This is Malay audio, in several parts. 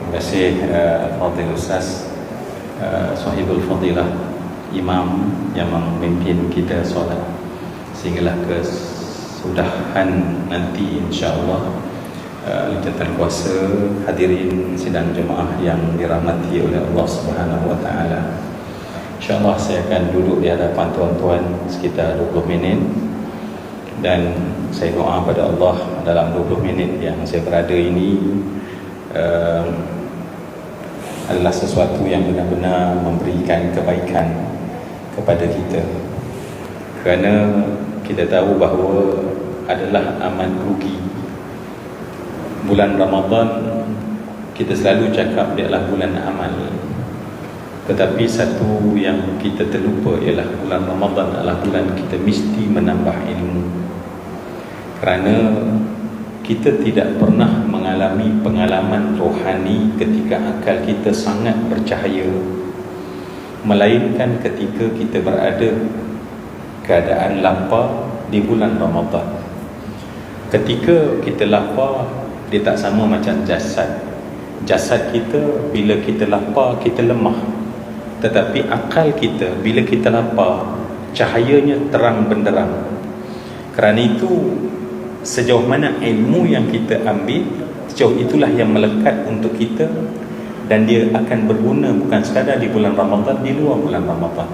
Terima kasih Fadil Ustaz, Sahibul Fadilah, Imam yang memimpin kita solat sehinggalah kesudahan nanti insya-Allah. Lincatan kuasa, hadirin sidang jemaah yang dirahmati oleh Allah Subhanahu wa taala. Insya-Allah saya akan duduk di hadapan tuan-tuan sekitar 20 minit dan saya doa pada Allah dalam 20 minit yang saya berada ini adalah sesuatu yang benar-benar memberikan kebaikan kepada kita, kerana kita tahu bahawa adalah aman rugi. Bulan Ramadan kita selalu cakap dia adalah bulan amal, tetapi satu yang kita terlupa ialah bulan Ramadan adalah bulan kita mesti menambah ilmu, kerana kita tidak pernah mengalami pengalaman rohani ketika akal kita sangat bercahaya, melainkan ketika kita berada keadaan lapar di bulan Ramadan. Ketika kita lapar, dia tak sama macam jasad. Jasad kita bila kita lapar kita lemah, tetapi akal kita bila kita lapar cahayanya terang benderang. Kerana itu sejauh mana ilmu yang kita ambil, sejauh itulah yang melekat untuk kita, dan dia akan berguna bukan sekadar di bulan Ramadan, di luar bulan Ramadan.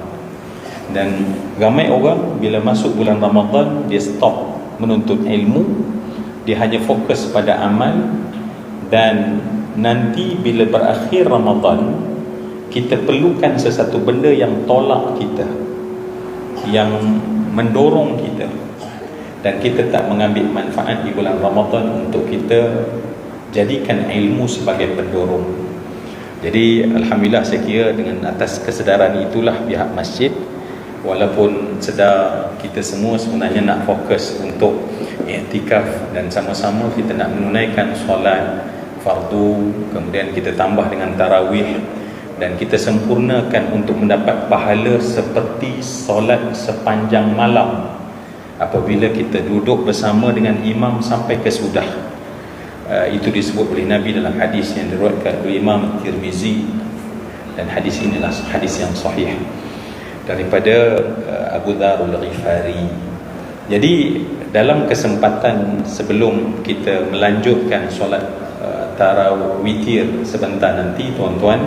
Dan ramai orang bila masuk bulan Ramadan dia stop menuntut ilmu, dia hanya fokus pada amal, dan nanti bila berakhir Ramadan kita perlukan sesuatu benda yang tolak kita, yang mendorong kita, dan kita tak mengambil manfaat di bulan Ramadan untuk kita jadikan ilmu sebagai pendorong. Jadi alhamdulillah saya kira dengan atas kesedaran itulah pihak masjid, walaupun sedar kita semua sebenarnya nak fokus untuk iktikaf dan sama-sama kita nak menunaikan solat fardu, kemudian kita tambah dengan tarawih, dan kita sempurnakan untuk mendapat pahala seperti solat sepanjang malam apabila kita duduk bersama dengan imam sampai kesudah. Itu disebut oleh Nabi dalam hadis yang diriwayatkan oleh Imam Tirmizi, dan hadis inilah hadis yang sahih daripada Abu Dzar Al-Ghifari. Jadi dalam kesempatan sebelum kita melanjutkan solat tarawih witir sebentar nanti tuan-tuan,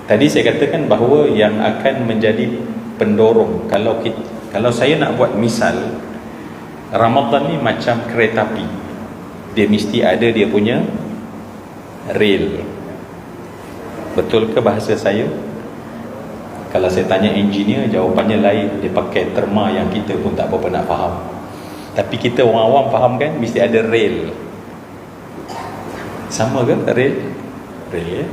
tadi saya katakan bahawa yang akan menjadi pendorong, kalau saya nak buat misal, Ramadan ni macam kereta api, dia mesti ada dia punya rel. Betul ke bahasa saya? Kalau saya tanya engineer, jawapannya lain, dia pakai terma yang kita pun tak berapa nak faham. Tapi kita orang awam faham kan, mesti ada rel. Sama ke rel? Rel.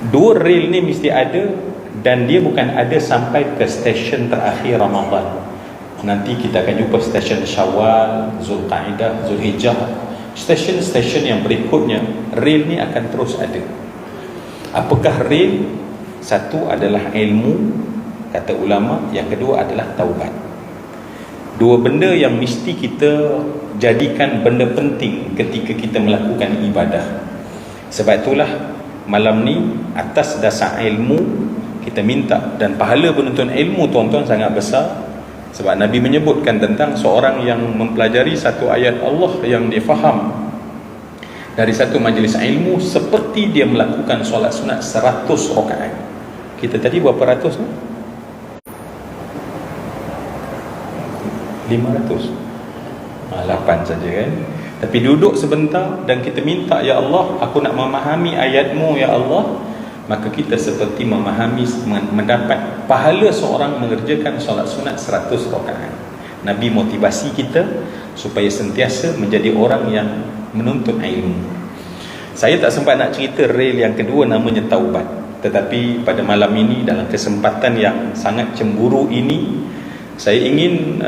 Dua rel ni mesti ada, dan dia bukan ada sampai ke stesen terakhir Ramadan. Nanti kita akan jumpa stesen Syawal, Zulqaidah, Zulhijjah, stesen-stesen yang berikutnya rel ni akan terus ada. Apakah rel? Satu adalah ilmu, kata ulama, yang kedua adalah taubat. Dua benda yang mesti kita jadikan benda penting ketika kita melakukan ibadah. Sebab itulah malam ni atas dasar ilmu kita minta, dan pahala penuntut ilmu tuan-tuan sangat besar. Sebab Nabi menyebutkan tentang seorang yang mempelajari satu ayat Allah yang dia faham dari satu majlis ilmu seperti dia melakukan solat sunat 100 rakaat. Kita tadi berapa ratus ni? 500. 8 saja kan. Tapi duduk sebentar dan kita minta, ya Allah, aku nak memahami ayatmu ya Allah, maka kita seperti memahami, mendapat pahala seorang mengerjakan solat sunat 100 rakaat. Nabi motivasi kita supaya sentiasa menjadi orang yang menuntut ilmu. Saya tak sempat nak cerita rel yang kedua, namanya taubat. Tetapi pada malam ini, dalam kesempatan yang sangat cemburu ini, saya ingin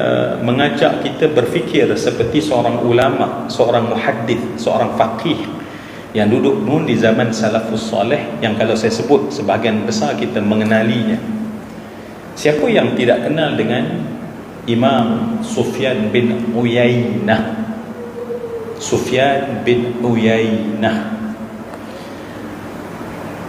mengajak kita berfikir seperti seorang ulama, seorang muhaddith, seorang faqih yang duduk pun di zaman salafus soleh, yang kalau saya sebut sebahagian besar kita mengenalinya. Siapa yang tidak kenal dengan Imam Sufyan bin Uyainah? Sufyan bin Uyainah.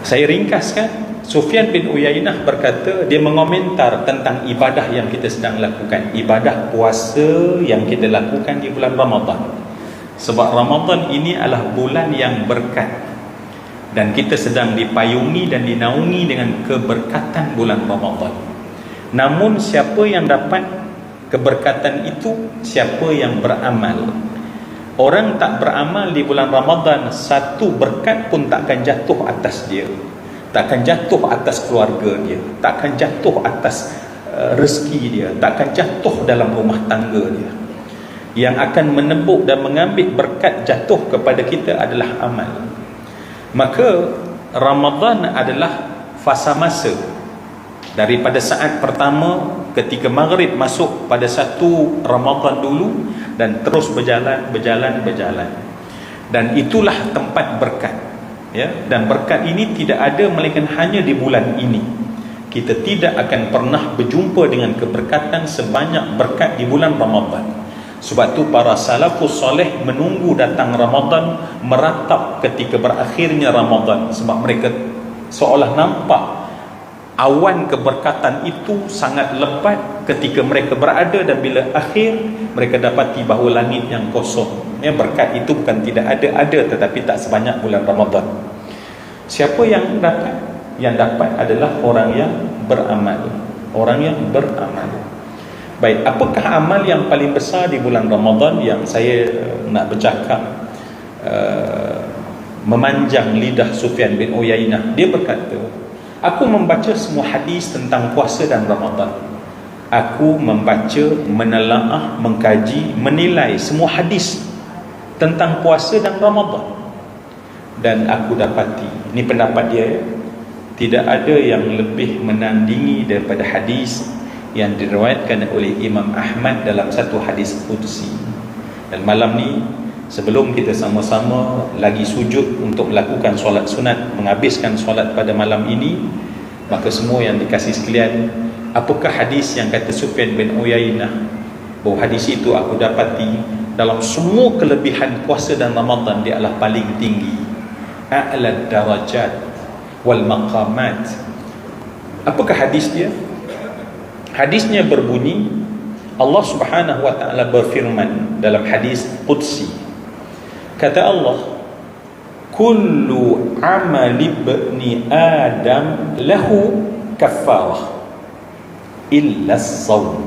Saya ringkaskan. Sufyan bin Uyainah berkata, dia mengomentar tentang ibadah yang kita sedang lakukan, ibadah puasa yang kita lakukan di bulan Ramadan. Sebab Ramadan ini adalah bulan yang berkat, dan kita sedang dipayungi dan dinaungi dengan keberkatan bulan Ramadan. Namun siapa yang dapat keberkatan itu? Siapa yang beramal. Orang tak beramal di bulan Ramadan, satu berkat pun takkan jatuh atas dia, takkan jatuh atas keluarga dia, takkan jatuh atas rezeki dia, takkan jatuh dalam rumah tangga dia. Yang akan menebuk dan mengambil berkat jatuh kepada kita adalah amal. Maka Ramadan adalah fasa masa daripada saat pertama ketika maghrib masuk pada satu Ramadan dulu, dan terus berjalan. Dan itulah tempat berkat, ya. Dan berkat ini tidak ada melainkan hanya di bulan ini. Kita tidak akan pernah berjumpa dengan keberkatan sebanyak berkat di bulan Ramadan. Sebab tu para salafus soleh menunggu datang Ramadan, meratap ketika berakhirnya Ramadan, sebab mereka seolah nampak awan keberkatan itu sangat lebat ketika mereka berada, dan bila akhir mereka dapati bahawa langit yang kosong. Ya, berkat itu bukan tidak ada, tetapi tak sebanyak bulan Ramadan. Siapa yang dapat? Yang dapat adalah orang yang beramal. Orang yang beramal. Baik, apakah amal yang paling besar di bulan Ramadan? Yang saya nak bercakap memanjang lidah Sufyan bin Uyainah. Dia berkata, aku membaca semua hadis tentang puasa dan Ramadan. Aku membaca, menelaah, mengkaji, menilai semua hadis tentang puasa dan Ramadan. Dan aku dapati, ini pendapat dia, tidak ada yang lebih menandingi daripada hadis yang diriwayatkan oleh Imam Ahmad dalam satu hadis qudsi. Dan malam ni, sebelum kita sama-sama lagi sujud untuk melakukan solat sunat, menghabiskan solat pada malam ini, maka semua yang dikasih sekalian, apakah hadis yang kata Sufyan bin Uyainah bahawa hadis itu aku dapati dalam semua kelebihan puasa dan Ramadan, dia adalah paling tinggi, a'la darajat wal maqamat. Apakah hadis dia? Hadisnya berbunyi, Allah Subhanahu wa taala berfirman dalam hadis qudsi, kata Allah, kullu amali ibni Adam lahu kaffarah illa as-sawm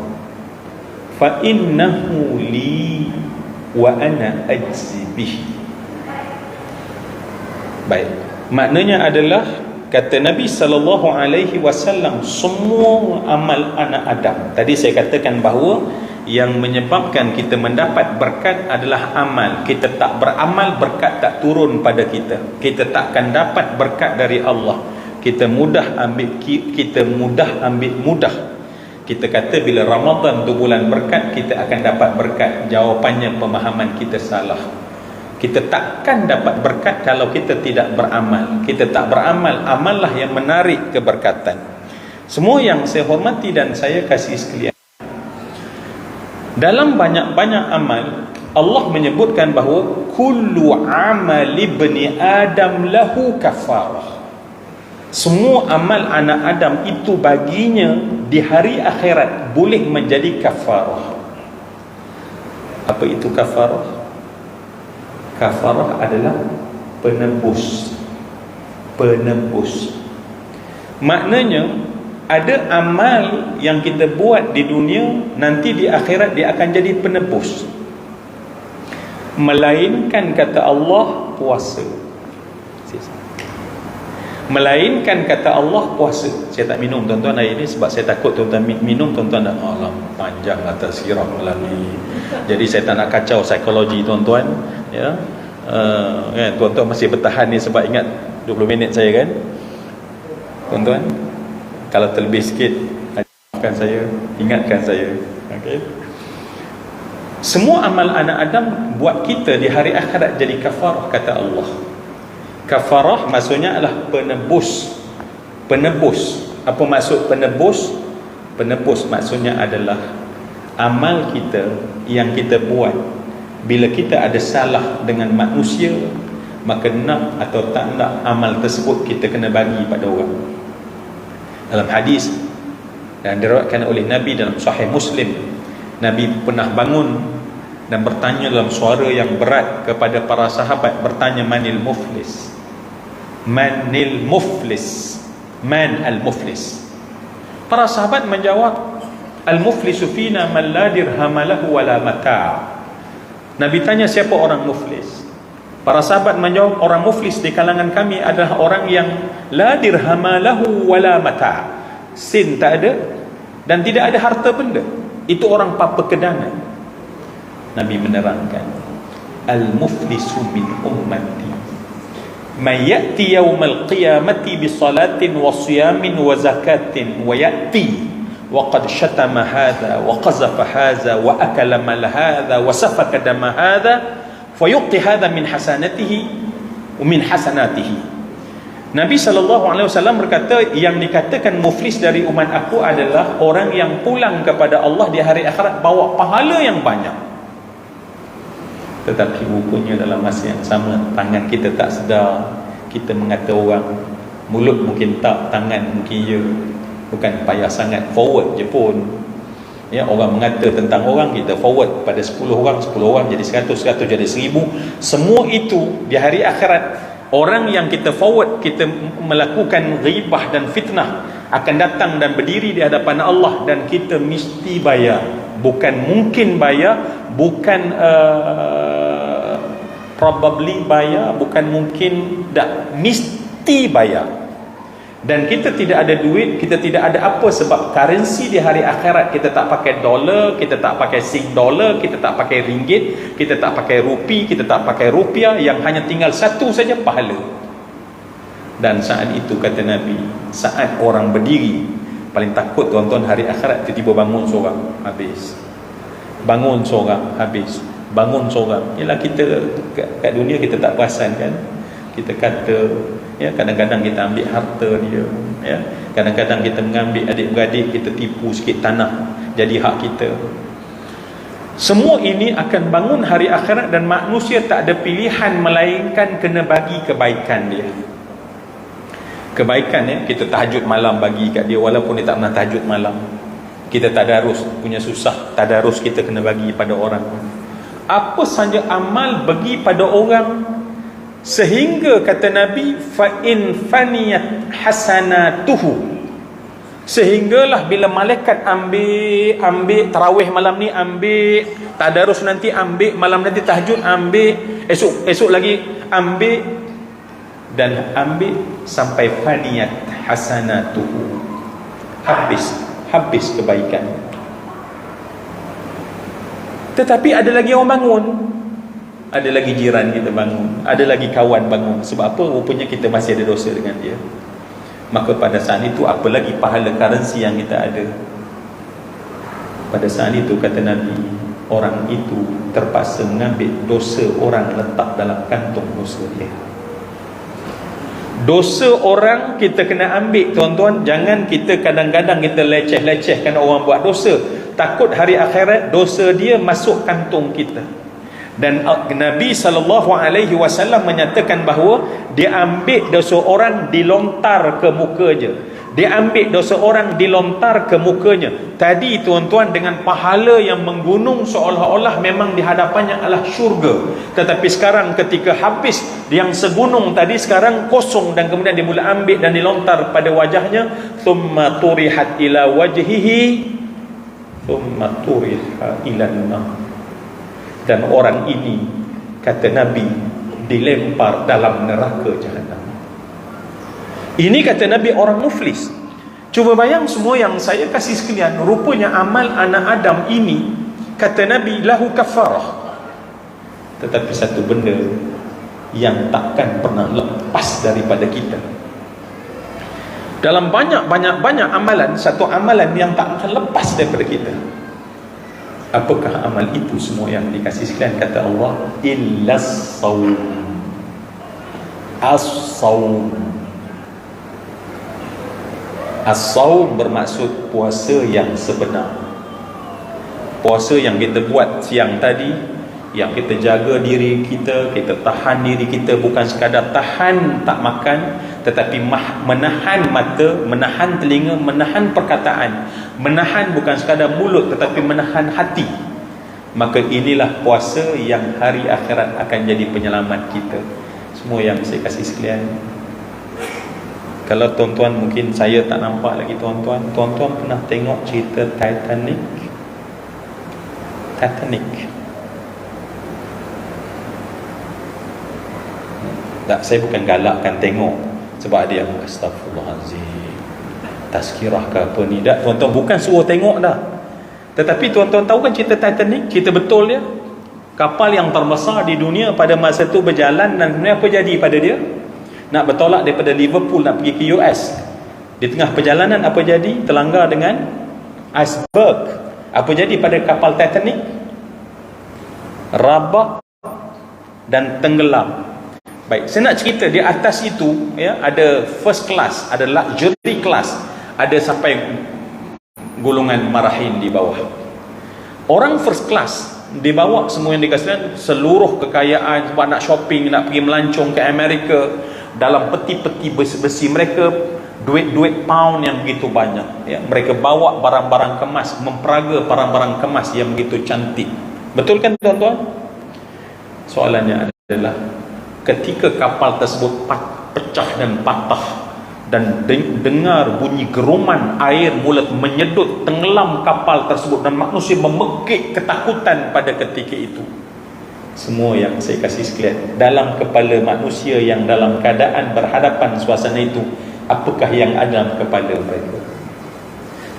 fa innahu li wa ana ajzi bihi. Baik, maknanya adalah, kata Nabi SAW, semua amal anak Adam. Tadi saya katakan bahawa yang menyebabkan kita mendapat berkat adalah amal. Kita tak beramal, berkat tak turun pada kita. Kita takkan dapat berkat dari Allah. Kita mudah ambil mudah. Kita kata bila Ramadan tu bulan berkat, kita akan dapat berkat. Jawapannya pemahaman kita salah. Kita takkan dapat berkat kalau kita tidak beramal. Kita tak beramal, amallah yang menarik keberkatan. Semua yang saya hormati dan saya kasih sekalian, dalam banyak-banyak amal, Allah menyebutkan bahawa kullu amal ibni Adam lahu kafarah. Semua amal anak Adam itu baginya di hari akhirat boleh menjadi kafarah. Apa itu kafarah? Kafarah adalah penebus. Penebus. Maknanya ada amal yang kita buat di dunia, nanti di akhirat dia akan jadi penebus. Melainkan kata Allah puasa. Melainkan kata Allah puasa. Saya tak minum tuan-tuan air ni sebab saya takut tuan-tuan minum, tuan-tuan dah panjang atas sirap malam ni. Jadi saya tak nak kacau psikologi tuan-tuan, ya. Kan, tuan-tuan masih bertahan ni sebab ingat 20 minit saya kan. Tuan-tuan, kalau terlebih sikit, maafkan saya, ingatkan saya. Okey. Semua amal anak Adam buat kita di hari akhirat jadi kafarah, kata Allah. Kafarah maksudnya adalah penebus. Penebus. Apa maksud penebus? Penebus maksudnya adalah amal kita yang kita buat Bila kita ada salah dengan manusia, maka nak atau tak nak amal tersebut kita kena bagi pada orang. Dalam hadis yang diriwayatkan oleh Nabi dalam Sahih Muslim, Nabi pernah bangun dan bertanya dalam suara yang berat kepada para sahabat, bertanya, manil muflis, manil muflis, man al muflis. Para sahabat menjawab, al muflisu fina man la dirham lahu wala mata'. Nabi tanya, siapa orang muflis? Para sahabat menjawab, orang muflis di kalangan kami adalah orang yang la dirhama lahu wala mata', sen tak ada dan tidak ada harta benda. Itu orang papa kedana. Nabi menerangkan, al muflisu min ummati man ya'ti yawmal qiyamati bi salatin wa siyamin wa zakatin wa ya'ti wa qad syatama hadha wa qazafa hadha wa akala mal hadha wa safaka dama hadha fayuqti hadha min hasanatihi wa min hasanatihi. Nabi SAW berkata, yang dikatakan muflis dari umat aku adalah orang yang pulang kepada Allah di hari akhirat bawa pahala yang banyak, tetapi bukunya dalam masa yang sama tangan kita tak sedar, kita mengata orang, mulut mungkin tak, tangan mungkin ya. Bukan payah sangat, forward je pun ya, orang mengata tentang orang, kita forward pada 10 orang jadi 100 jadi 1000. Semua itu di hari akhirat, orang yang kita forward, kita melakukan ghibah dan fitnah, akan datang dan berdiri di hadapan Allah, dan kita mesti bayar. Bukan mungkin bayar, bukan probably bayar, bukan mungkin, tak, mesti bayar. Dan kita tidak ada duit, kita tidak ada apa, sebab currency di hari akhirat kita tak pakai dolar, kita tak pakai sing dollar, kita tak pakai ringgit, kita tak pakai rupi, kita tak pakai rupiah, yang hanya tinggal satu saja, pahala. Dan saat itu kata Nabi, saat orang berdiri, paling takut tuan-tuan hari akhirat, tiba-tiba bangun seorang, habis. Bangun seorang, habis. Bangun seorang. Yalah, kita kat dunia kita tak perasan kan, kita kata ya, kadang-kadang kita ambil harta dia ya, kadang-kadang kita mengambil adik-beradik, kita tipu sikit tanah jadi hak kita. Semua ini akan bangun hari akhirat, dan manusia tak ada pilihan melainkan kena bagi kebaikan dia. Kebaikan ya, kita tahajud malam bagi kat dia, walaupun dia tak pernah tahajud malam. Kita tadarus, punya susah tadarus, kita kena bagi pada orang. Apa saja amal bagi pada orang, sehingga kata Nabi, fa in faniyat hasanatuhu, sehinggalah bila malaikat ambil tarawih malam ni, ambil tadarus nanti, ambil malam nanti tahajud, ambil esok lagi ambil, dan ambil sampai faniyat hasanatuhu, habis kebaikan. Tetapi ada lagi orang bangun, ada lagi jiran kita bangun, ada lagi kawan bangun. Sebab apa? Rupanya kita masih ada dosa dengan dia. Maka pada saat itu, apa lagi pahala currency yang kita ada? Pada saat itu kata Nabi, orang itu terpaksa mengambil dosa orang, letak dalam kantung dosa dia. Dosa orang kita kena ambil tuan-tuan. Jangan kita kadang-kadang kita leceh-lecehkan orang buat dosa, takut hari akhirat dosa dia masuk kantung kita. Dan Nabi SAW menyatakan bahawa dia ambil dosa orang, dilontar ke mukanya. Dia ambil dosa orang, dilontar ke mukanya. Tadi tuan-tuan dengan pahala yang menggunung, seolah-olah memang di hadapannya adalah syurga. Tetapi sekarang ketika habis yang segunung tadi, sekarang kosong, dan kemudian dia mula ambil dan dilontar pada wajahnya. Thumma turihat ila wajhihi thumma turiha ila an-nar. Dan orang ini kata Nabi dilempar dalam neraka jahanam. Ini kata Nabi orang muflis. Cuba bayang semua yang saya kasih sekalian, rupanya amal anak Adam ini kata Nabi lahu kafarah. Tetapi satu benda yang takkan pernah lepas daripada kita. Dalam banyak amalan, satu amalan yang tak akan lepas daripada kita. Apakah amal itu semua yang dikasih sekalian? Kata Allah, illas saum. As-saum. As-saum bermaksud puasa yang sebenar. Puasa yang kita buat siang tadi, yang kita jaga diri kita, kita tahan diri kita, bukan sekadar tahan tak makan, tetapi menahan mata, menahan telinga, menahan perkataan, menahan bukan sekadar mulut tetapi menahan hati. Maka inilah puasa yang hari akhirat akan jadi penyelamat kita. Semua yang saya kasih sekalian, kalau tuan-tuan, mungkin saya tak nampak lagi tuan-tuan pernah tengok cerita Titanic? Tak, saya bukan galakkan tengok sebab dia astagfirullahalazim, tazkirah ke apa ni. Tak, tuan-tuan, bukan suruh tengok dah. Tetapi tuan-tuan tahu kan cerita Titanic? Cerita betul dia. Kapal yang terbesar di dunia pada masa itu berjalan, dan kemudian apa jadi pada dia? Nak bertolak daripada Liverpool nak pergi ke US. Di tengah perjalanan apa jadi? Terlanggar dengan iceberg. Apa jadi pada kapal Titanic? Rabak dan tenggelam. Baik, saya nak cerita di atas itu, ya, ada first class, ada luxury class, ada sampai golongan marahin di bawah. Orang first class dibawa semua yang dikasihkan, seluruh kekayaan sebab nak shopping, nak pergi melancong ke Amerika, dalam peti-peti besi mereka, duit-duit pound yang begitu banyak, ya. Mereka bawa barang-barang kemas, memperaga barang-barang kemas yang begitu cantik. Betul kan tuan-tuan? Soalannya adalah, ketika kapal tersebut pecah dan patah, dan dengar bunyi geruman air mula menyedut, tenggelam kapal tersebut, dan manusia memekik ketakutan pada ketika itu. Semua yang saya kasih sekalian, dalam kepala manusia yang dalam keadaan berhadapan suasana itu, apakah yang ada dalam kepala mereka?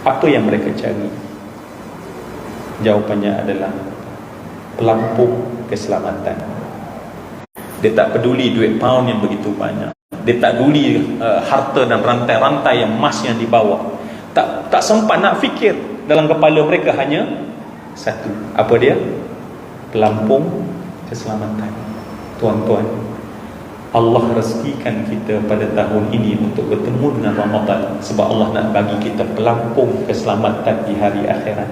Apa yang mereka cari? Jawapannya adalah pelampung keselamatan. Dia tak peduli duit pound yang begitu banyak, dia tak peduli harta dan rantai-rantai yang emas yang dibawa. Tak sempat nak fikir. Dalam kepala mereka hanya satu. Apa dia? Pelampung keselamatan. Tuan-tuan, Allah rezekikan kita pada tahun ini untuk bertemu dengan Ramadan, sebab Allah nak bagi kita pelampung keselamatan di hari akhirat.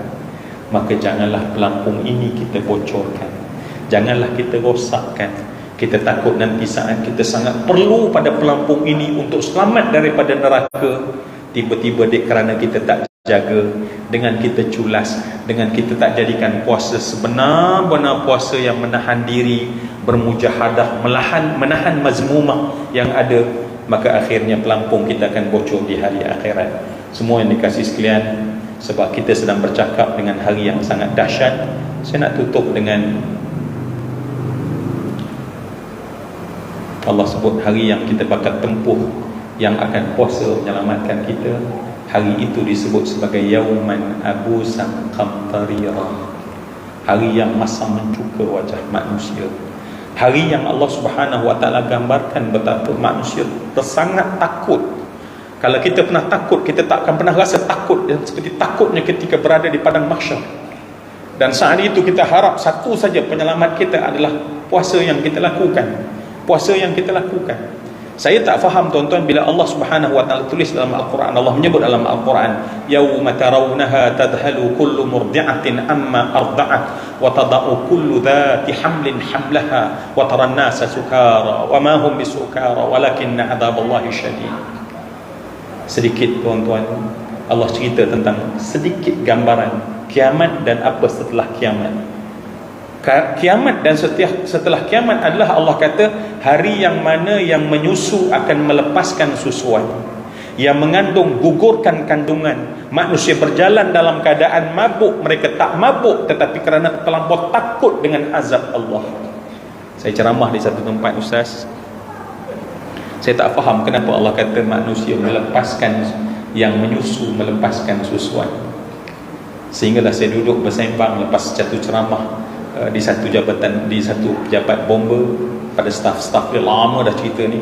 Maka janganlah pelampung ini kita bocorkan, janganlah kita rosakkan. Kita takut nanti saat kita sangat perlu pada pelampung ini untuk selamat daripada neraka, tiba-tiba kerana kita tak jaga, dengan kita culas, dengan kita tak jadikan puasa sebenar-benar puasa yang menahan diri, bermujahadah, menahan mazmumah yang ada, maka akhirnya pelampung kita akan bocor di hari akhirat. Semua yang dikasih sekalian, sebab kita sedang bercakap dengan hari yang sangat dahsyat, saya nak tutup dengan Allah sebut hari yang kita bakal tempuh, yang akan puasa menyelamatkan kita. Hari itu disebut sebagai Yauman Abusan Qamtarira, hari yang masam mencuka wajah manusia, hari yang Allah Subhanahu Wa Taala gambarkan betapa manusia tersangat takut. Kalau kita pernah takut, kita tak akan pernah rasa takut seperti takutnya ketika berada di padang mahsyar. Dan saat itu kita harap satu saja penyelamat kita adalah puasa yang kita lakukan. Puasa yang kita lakukan. Saya tak faham tuan-tuan, bila Allah Subhanahu Wa Taala tulis dalam Al-Quran, Allah menyebut dalam Al-Quran, yauma tarawunaha tadhalu kullu murdi'atin amma arda'at wa tada'u kullu dhati hamlin hamlaha wa taran nasa sukara wa ma hum bisukara walakinna 'adzaballahi syadid. Sedikit tuan-tuan, Allah cerita tentang sedikit gambaran kiamat dan apa setelah kiamat. Kiamat dan setelah kiamat adalah, Allah kata, hari yang mana yang menyusu akan melepaskan susuan, yang mengandung gugurkan kandungan. Manusia berjalan dalam keadaan mabuk. Mereka tak mabuk, tetapi kerana terlampau takut dengan azab Allah. Saya ceramah di satu tempat, ustaz, saya tak faham kenapa Allah kata manusia melepaskan, yang menyusu melepaskan susuan. Sehinggalah saya duduk bersembang lepas jatuh ceramah di satu jabatan, di satu pejabat bomba, pada staf-staf dia lama dah cerita ni.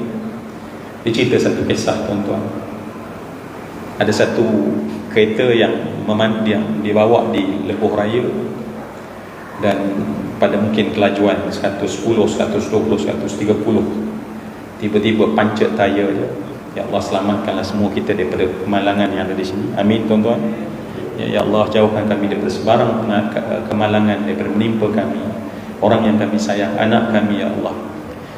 Dia cerita satu kisah tuan-tuan. Ada satu kereta yang dibawa di lebuh raya, dan pada mungkin kelajuan 110, 120, 130, tiba-tiba pancit tayar je. Ya Allah, selamatkanlah semua kita daripada kemalangan yang ada di sini. Amin tuan-tuan. Ya Allah, jauhkan kami daripada sebarang kemalangan daripada menimpa kami. orang yang kami sayang, anak kami ya Allah.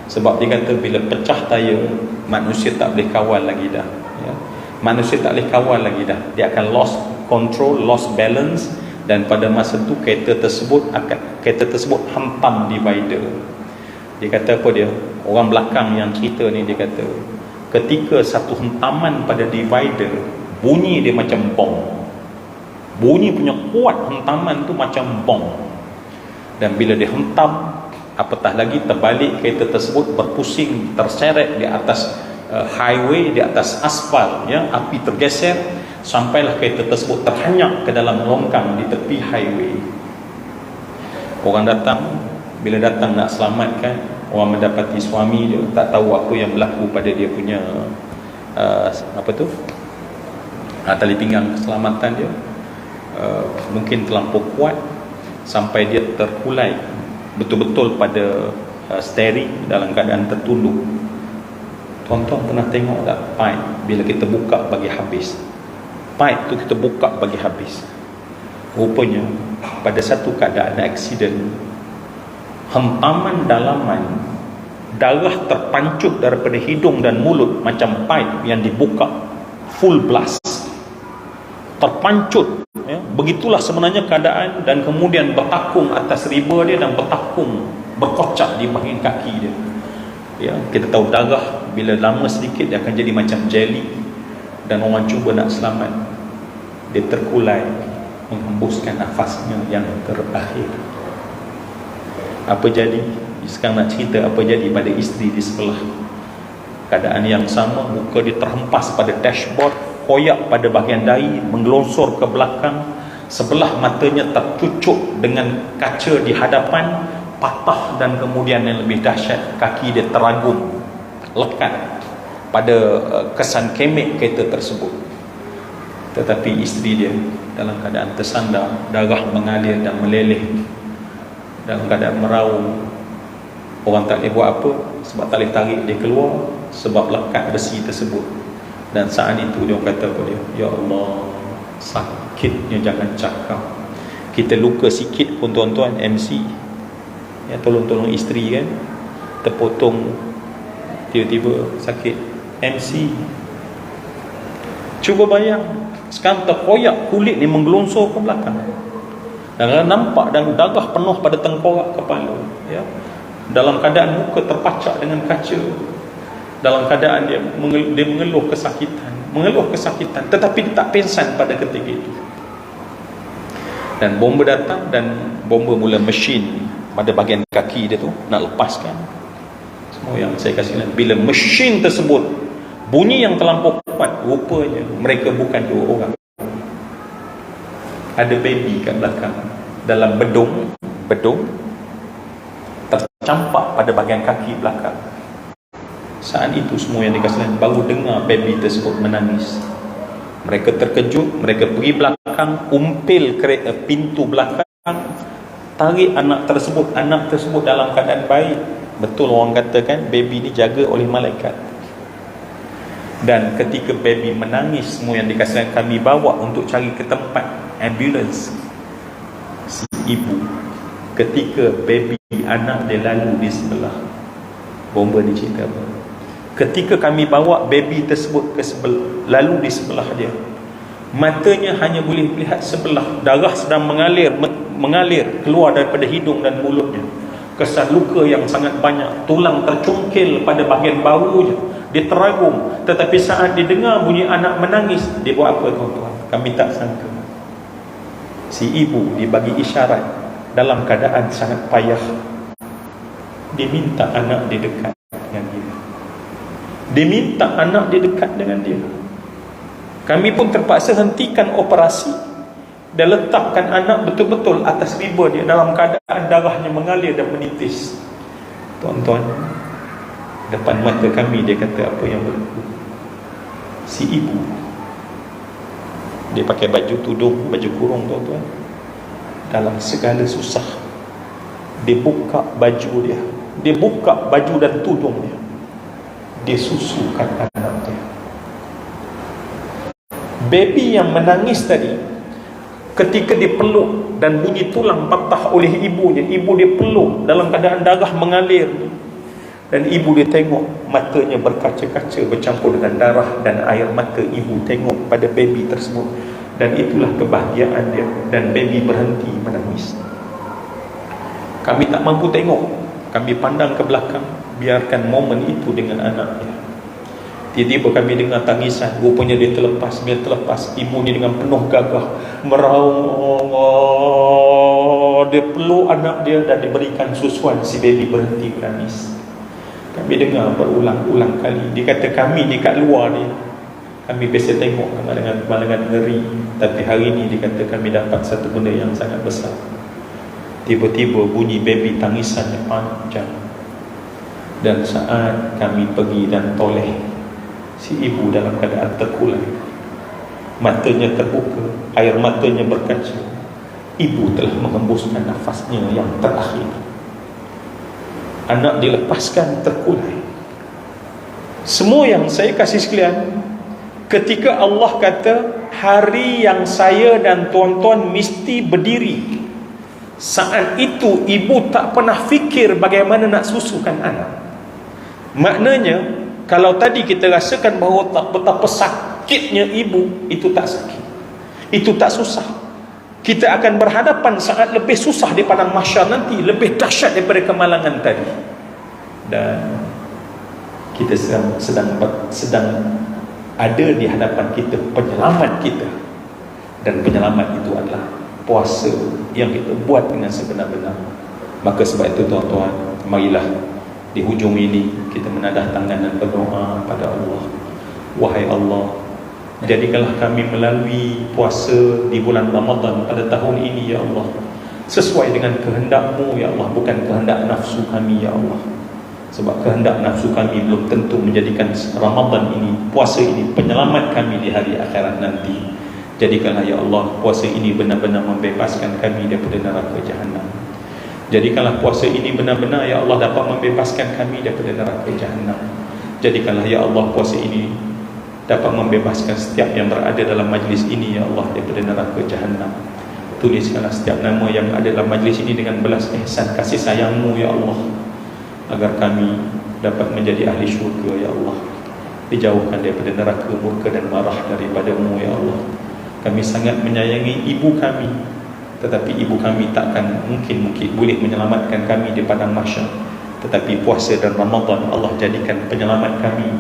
Sebab dia kata bila pecah tayar, manusia tak boleh kawal lagi dah, ya. Manusia tak boleh kawal lagi dah. Dia akan lost control, lost balance, dan pada masa tu kereta tersebut hantam divider. Dia kata apa dia? Orang belakang yang cerita ni, dia kata ketika satu hentaman pada divider, bunyi dia macam bom. Bunyi punya kuat hentaman tu macam bom. Dan bila dia hentam, apatah lagi terbalik, kereta tersebut berpusing, terseret di atas highway, di atas aspal, ya, api tergeser, sampailah kereta tersebut terhanyak ke dalam longkang di tepi highway. Orang datang, bila datang nak selamatkan, orang mendapati suami dia tak tahu apa yang berlaku pada dia punya tali pinggang keselamatan dia, mungkin terlampau kuat sampai dia terkulai betul-betul pada steering dalam keadaan tertunduk. Tuan-tuan pernah tengok tak pipe bila kita buka bagi habis? Pipe tu kita buka bagi habis. Rupanya pada satu keadaan aksiden, hentaman dalaman, darah terpancut daripada hidung dan mulut macam pipe yang dibuka full blast, terpancut, ya. Begitulah sebenarnya keadaan, dan kemudian bertakung atas riba dia dan bertakung, berkocak di bahagian kaki dia, ya. Kita tahu darah bila lama sedikit dia akan jadi macam jelly, dan orang cuba nak selamat, dia terkulai menghembuskan nafasnya yang terakhir. Apa jadi? Sekarang nak cerita apa jadi pada isteri di sebelah. Keadaan yang sama, muka dia terhempas pada dashboard, koyak pada bahagian dahi, menggelonsor ke belakang, sebelah matanya tercucuk dengan kaca di hadapan, patah, dan kemudian yang lebih dahsyat, kaki dia teragum, lekat pada kesan kemek kereta tersebut. Tetapi isteri dia dalam keadaan tersandar, darah mengalir dan meleleh, dalam keadaan meraung. Orang tak boleh buat apa, sebab tak boleh tarik dia keluar, sebab lekat besi tersebut. Dan saat itu dia kata apa dia? Ya Allah, sakitnya jangan cakap. Kita luka sikit pun tuan-tuan, MC, ya, tolong-tolong isteri kan, terpotong tiba-tiba sakit. MC, cuba bayang, sekarang terkoyak, kulit ni menggelonsor ke belakang, dan nampak, dan darah penuh pada tengkorak kepala, ya. Dalam keadaan muka terpacak dengan kaca, dalam keadaan dia mengeluh kesakitan, tetapi dia tak pingsan pada ketika itu. Dan bomba datang, dan bomba mula mesin pada bahagian kaki dia tu, nak lepaskan. Semua yang saya kasih lihat, bila mesin tersebut bunyi yang terlampau kuat, rupanya mereka bukan dua orang, ada baby kat belakang, dalam bedung tercampak pada bahagian kaki belakang. Saat itu semua yang dikasih lihat baru dengar baby tersebut menangis. Mereka terkejut, mereka pergi belakang, umpil pintu belakang, tarik anak tersebut dalam keadaan baik. Betul orang katakan baby ni jaga oleh malaikat. Dan ketika baby menangis, semua yang dikasih kami bawa untuk cari ke tempat ambulans. Si ibu, ketika baby anak dia lalu di sebelah, bomba ni cerita apa? Ketika kami bawa baby tersebut lalu di sebelah dia, matanya hanya boleh melihat sebelah, darah sedang mengalir keluar daripada hidung dan mulutnya. Kesan luka yang sangat banyak, tulang tercungkil pada bahagian bahunya, dia teragum. Tetapi saat dia dengar bunyi anak menangis, dia buat apa tuan-tuan? Kami tak sangka, si ibu dibagi isyarat dalam keadaan sangat payah. Dia minta anak dia dekat dengan dia. Dia minta anak dia dekat dengan dia. Kami pun terpaksa hentikan operasi dan letakkan anak betul-betul atas riba dia dalam keadaan darahnya mengalir dan menitis. Tuan-tuan, depan mata kami dia kata apa yang berlaku. Si ibu, dia pakai baju tudung, baju kurung tuan-tuan, dalam segala susah dia buka baju dia, dia buka baju dan tudung dia, dia susukan anak dia. Baby yang menangis tadi, ketika dipeluk dan bunyi tulang patah oleh ibunya, ibu dia peluk dalam keadaan darah mengalir, dan ibu dia tengok matanya berkaca-kaca bercampur dengan darah dan air mata. Ibu tengok pada baby tersebut, dan itulah kebahagiaan dia, dan baby berhenti menangis. Kami tak mampu tengok, kami pandang ke belakang, biarkan momen itu dengan anaknya. Tiba-tiba kami dengar tangisan, rupanya dia terlepas. Bila terlepas, ibunya dengan penuh gagah meraung, dia peluk anak dia dan diberikan susuan. Si baby berhenti menangis. Kami dengar berulang-ulang kali. Dia kata kami ni kat luar ni, kami biasa tengok dengan ngeri, tapi hari ni dia kata kami dapat satu benda yang sangat besar. Tiba-tiba bunyi baby tangisannya panjang, dan saat kami pergi dan toleh, si ibu dalam keadaan terkulai, matanya terbuka, air matanya berkaca. Ibu telah menghembuskan nafasnya yang terakhir. Anak dilepaskan terkulai. Semua yang saya kasih sekalian, ketika Allah kata hari yang saya dan tuan-tuan mesti berdiri, saat itu ibu tak pernah fikir bagaimana nak susukan anak. Maknanya, kalau tadi kita rasakan bahawa betapa sakitnya ibu, itu tak sakit, itu tak susah. Kita akan berhadapan sangat lebih susah di padang mahsyar nanti, lebih dahsyat daripada kemalangan tadi. Dan kita sedang ada di hadapan kita penyelamat kita, dan penyelamat itu adalah puasa yang kita buat dengan sebenar-benar. Maka sebab itu tuan-tuan, marilah di hujung ini kita menadah tangan dan berdoa pada Allah. Wahai Allah, jadikanlah kami melalui puasa di bulan Ramadan pada tahun ini ya Allah, sesuai dengan kehendak-Mu ya Allah, bukan kehendak nafsu kami ya Allah. Sebab kehendak nafsu kami belum tentu menjadikan Ramadan ini, puasa ini, penyelamat kami di hari akhirat nanti. Jadikanlah ya Allah puasa ini benar-benar membebaskan kami daripada neraka Jahannam. Jadikanlah puasa ini benar-benar ya Allah dapat membebaskan kami daripada neraka Jahannam. Jadikanlah ya Allah puasa ini dapat membebaskan setiap yang berada dalam majlis ini ya Allah daripada neraka Jahannam. Tuliskanlah setiap nama yang ada dalam majlis ini dengan belas ihsan kasih sayang-Mu ya Allah, agar kami dapat menjadi ahli syurga ya Allah, dijauhkan daripada neraka murka dan marah daripada-Mu ya Allah. Kami sangat menyayangi ibu kami, tetapi ibu kami takkan mungkin boleh menyelamatkan kami di padang mahsyar. Tetapi puasa dan Ramadan Allah jadikan penyelamat kami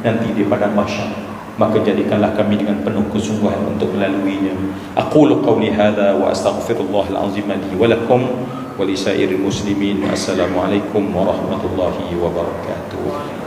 nanti di padang mahsyar. Maka jadikanlah kami dengan penuh kesungguhan untuk melaluinya. Aqulu qawli hadha wa astaghfirullahal azim li wa lakum wa lisairil muslimin. Assalamualaikum warahmatullahi wabarakatuh.